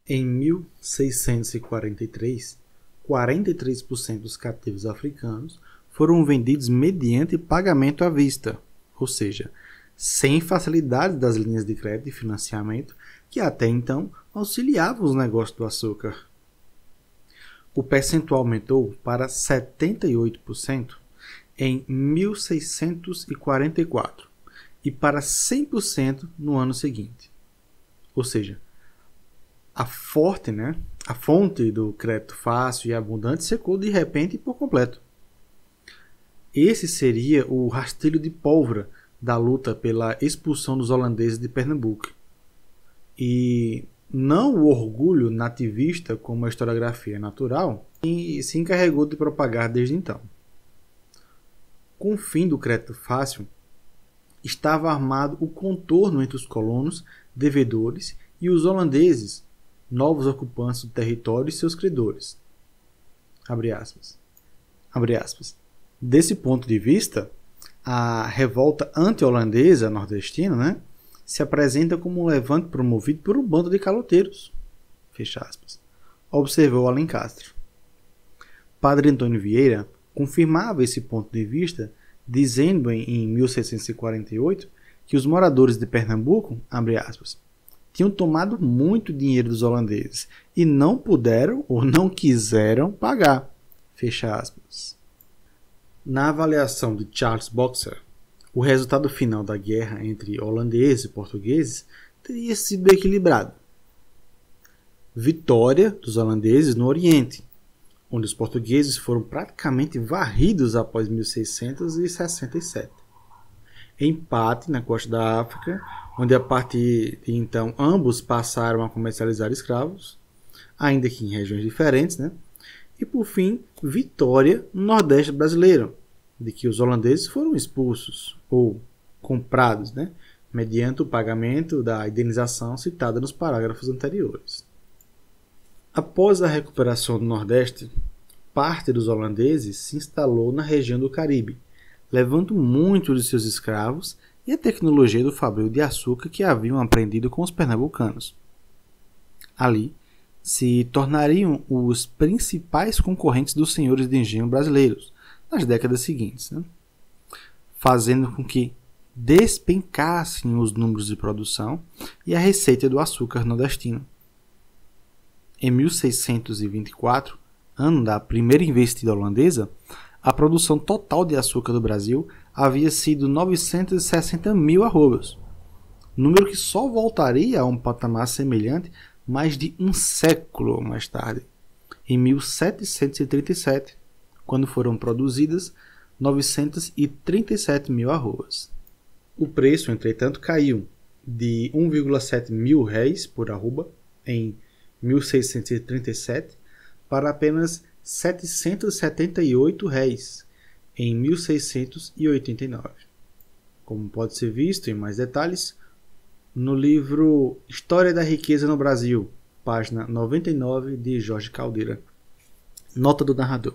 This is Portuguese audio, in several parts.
Em 1643, 43% dos cativos africanos foram vendidos mediante pagamento à vista, ou seja, sem facilidades das linhas de crédito e financiamento que até então auxiliavam os negócios do açúcar. O percentual aumentou para 78% em 1644 e para 100% no ano seguinte. Ou seja, a fonte do crédito fácil e abundante secou de repente e por completo. Esse seria o rastilho de pólvora da luta pela expulsão dos holandeses de Pernambuco. E não o orgulho nativista como a historiografia natural se encarregou de propagar desde então. Com o fim do crédito fácil, estava armado o contorno entre os colonos, devedores e os holandeses, novos ocupantes do território e seus credores. Abre aspas. Abre aspas. Desse ponto de vista, a revolta anti-holandesa nordestina, se apresenta como um levante promovido por um bando de caloteiros. Fecha aspas. Observou Alencastre. Padre Antônio Vieira confirmava esse ponto de vista, dizendo em 1648 que os moradores de Pernambuco, abre aspas, tinham tomado muito dinheiro dos holandeses e não puderam ou não quiseram pagar. Fecha aspas. Na avaliação de Charles Boxer, o resultado final da guerra entre holandeses e portugueses teria sido equilibrado. Vitória dos holandeses no Oriente, onde os portugueses foram praticamente varridos após 1667. Empate na costa da África, onde a partir de então ambos passaram a comercializar escravos, ainda que em regiões diferentes, E por fim, vitória no Nordeste brasileiro, de que os holandeses foram expulsos ou comprados, mediante o pagamento da indenização citada nos parágrafos anteriores. Após a recuperação do Nordeste, parte dos holandeses se instalou na região do Caribe, levando muitos de seus escravos e a tecnologia do fabril de açúcar que haviam aprendido com os pernambucanos. Ali, se tornariam os principais concorrentes dos senhores de engenho brasileiros nas décadas seguintes, fazendo com que despencassem os números de produção e a receita do açúcar nordestino. Em 1624, ano da primeira investida holandesa, a produção total de açúcar do Brasil havia sido 960 mil arrobas, número que só voltaria a um patamar semelhante mais de um século mais tarde, em 1737, quando foram produzidas 937 mil arrobas. O preço, entretanto, caiu de 1,7 mil réis por arroba em 1637 para apenas 778 réis em 1689. Como pode ser visto em mais detalhes no livro História da Riqueza no Brasil, página 99 de Jorge Caldeira. Nota do narrador.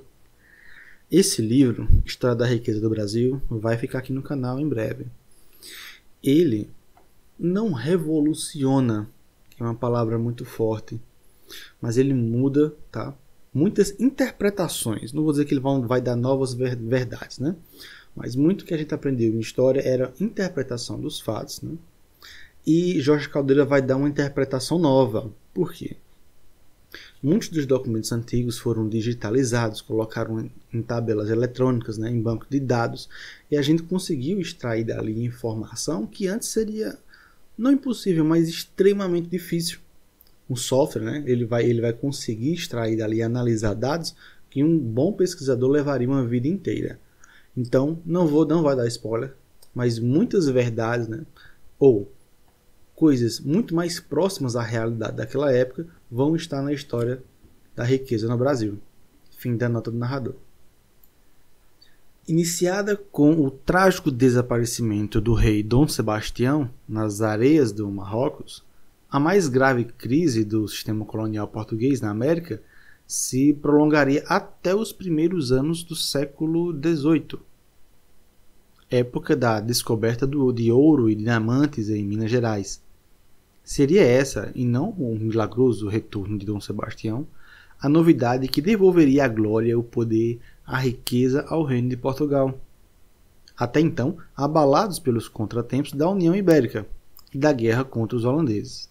Esse livro, História da Riqueza do Brasil, vai ficar aqui no canal em breve. Ele não revoluciona, que é uma palavra muito forte, mas ele muda, muitas interpretações. Não vou dizer que ele vai dar novas verdades, Mas muito que a gente aprendeu em história era interpretação dos fatos, E Jorge Caldeira vai dar uma interpretação nova. Por quê? Muitos dos documentos antigos foram digitalizados, colocaram em tabelas eletrônicas, em banco de dados, e a gente conseguiu extrair dali informação que antes seria não impossível, mas extremamente difícil. Um software, ele vai conseguir extrair dali e analisar dados que um bom pesquisador levaria uma vida inteira. Então, não vai dar spoiler, mas muitas verdades, ou coisas muito mais próximas à realidade daquela época vão estar na história da riqueza no Brasil. Fim da nota do narrador. Iniciada com o trágico desaparecimento do rei Dom Sebastião nas areias do Marrocos, a mais grave crise do sistema colonial português na América se prolongaria até os primeiros anos do século XVIII, época da descoberta de ouro e diamantes em Minas Gerais. Seria essa, e não o milagroso retorno de Dom Sebastião, a novidade que devolveria a glória, o poder, a riqueza ao reino de Portugal, até então abalados pelos contratempos da União Ibérica e da guerra contra os holandeses.